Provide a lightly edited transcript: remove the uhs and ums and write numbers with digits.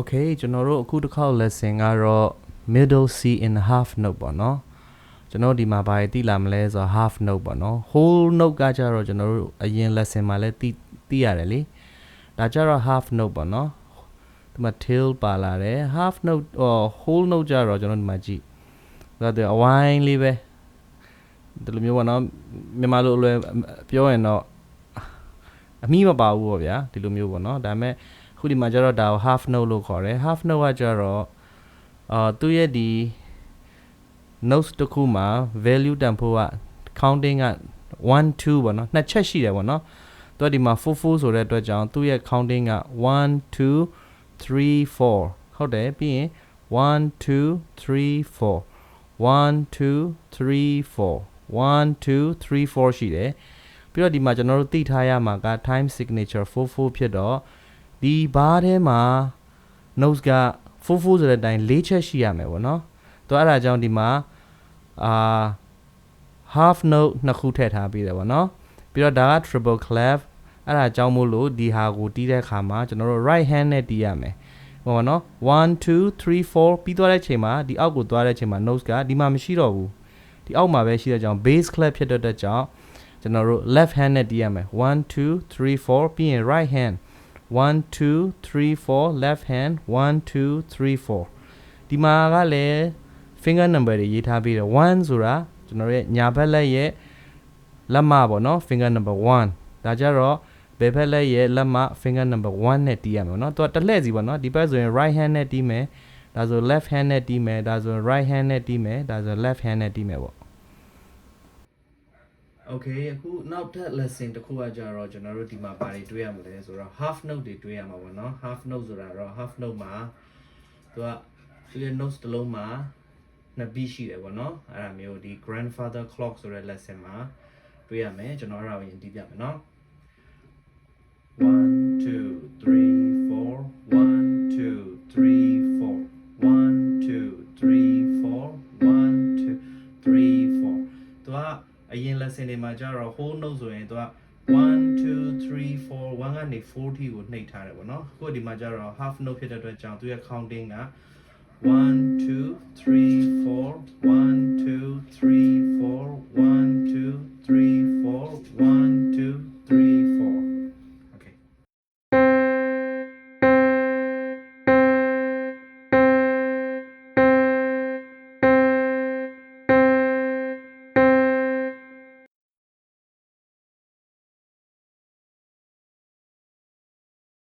Okay ကျွန်တော်တို့အခုတစ်ခေါက် lesson ကတော့ middle C in half note ပေါ့နော်ကျွန်တော်ဒီမှာဘာသိလာမလဲဆိုတော့ half note ပေါ့နော် whole note ကကြတော့ကျွန်တော်တို့အရင် lesson မှာလည်းသိရတယ်လေဒါကြတော့ half note ပေါ့နော်ဒီမှာ tail ပါလာတယ် half note whole note ကြတော့ကျွန်တော်ဒီမှာကြည့်ဒါတော့အဝိုင်းလေးပဲဒီလိုမျိုးပေါ့နော်မြန်မာလိုအလွယ်ပြောရင်တော့အမိမပါဘူးပေါ့ဗျာဒီလိုမျိုးပေါ့နော်ဒါပေမဲ့ခုဒီမှာကျတော့ဒါကို half note လို့ခေါ်တယ် half note ကကျတော့သူ့ရဲ့ဒီ notes တစ်ခုမှာ value တန်ဖိုးက counting က1 2ပေါ့နော်နှစ်ချက်ရှိတယ်ပေါ့နော်သူကဒီမှာ44ဆိုတဲ့အတွက်ကြောင့်သူ့ရဲ့ counting က1 2 3 4ဟုတ်တယ်ပြီးရင်1 2 3 4 1 2 3 4 1 2 3 4ရှိတယ်ပြီးတော့ဒီမှာကျွန်တော်တို့သိထားရမှာက time signature 44ဖြစ်တော့ဒီဘားထဲမှာ notes က44ဆိုတဲ့အတိုင်း၄ချက်ရှိရမယ်ပေါ့နော်သူအဲ့ဒါကြောင့်ဒီမှာhalf note နှစ်ခုထည့်ထားပြီးတယ်ပေါ့နော်ပြီးတော့ဒါက triple clef အဲ့ဒါကြောင့်မို့လို့ဒီဟာကိုတီးတဲ့အခါမှာကျွန်တော်တို့ right hand နဲ့တီးရမယ်ပေါ့နော်1 2 3 4ပြီးသွားတဲ့ချိန်မှာဒီအောက်ကိုသွားတဲ့ချိန်မှာ notes ကဒီမှာမရှိတော့ဘူးဒီအောက်မှာပဲရှိတဲ့ကြောင့် bass clef ဖြစ်တဲ့အတွက်ကြောင့်ကျွန်တော်တို့ left hand နဲ့တီးရမယ်1 2 3 4ပြီးရင် right hand 1 2 3 4 left hand 1 2 3 4ဒီမှာကလည်း finger number တွေရေးထားပြီးတယ်1ဆိုတာကျွန်တော်ရဲ့ညာဘက်လက်ရဲ့လက်မပေါ့နော် finger number 1ဒါကြတော့ဘယ်ဘက်လက်ရဲ့လက်မ finger number 1နဲ့တီးရမယ်ပေါ့နော်သူကတစ်လှည့်စီပေါ့နော်ဒီဘက်ဆိုရင် right hand နဲ့တီးမယ်ဒါဆို left hand နဲ့တီးမယ်ဒါဆို right hand နဲ့တီးမယ်ဒါဆို left hand နဲ့တီးမယ်ပေါ့Okay အခုနောက်ထပ် lesson တစ်ခုကကြတော့ကျွန်တော်တို့ဒီမှာဘာတွေတွေ့ရမလဲဆိုတော့ half note တွေတွေ့ရမှာပေါ့နော် half note ဆိုတာတော့ half note မှာသူကnotes တစ်လုံးမှာနှစ်beatရှိတယ်ပေါ့နော်အဲ့ဒါမျိုးဒီ grandfather clock ဆိုတဲ့ lesson မှာတွေ့ရမယ်ကျွန်တော်အဲ့ဒါကိုရင်တီးပြမယ်နော်1 2 3 4 1 2 3 4 1 2 3 4 1 2 3 4သူကအရင် lesson တွေမှာကျတော့ whole note ဆိုရင်သူက1 2 3 4 1ကနေ4ထိကိုနှိပ်ထားတယ်ပေါ့နော်အခုဒီမှာကျတော့ half note ဖြစ်တဲ့အတွက်ကြောင့်သူရဲ့ counting က1 2 3 4 1 2 3 4 1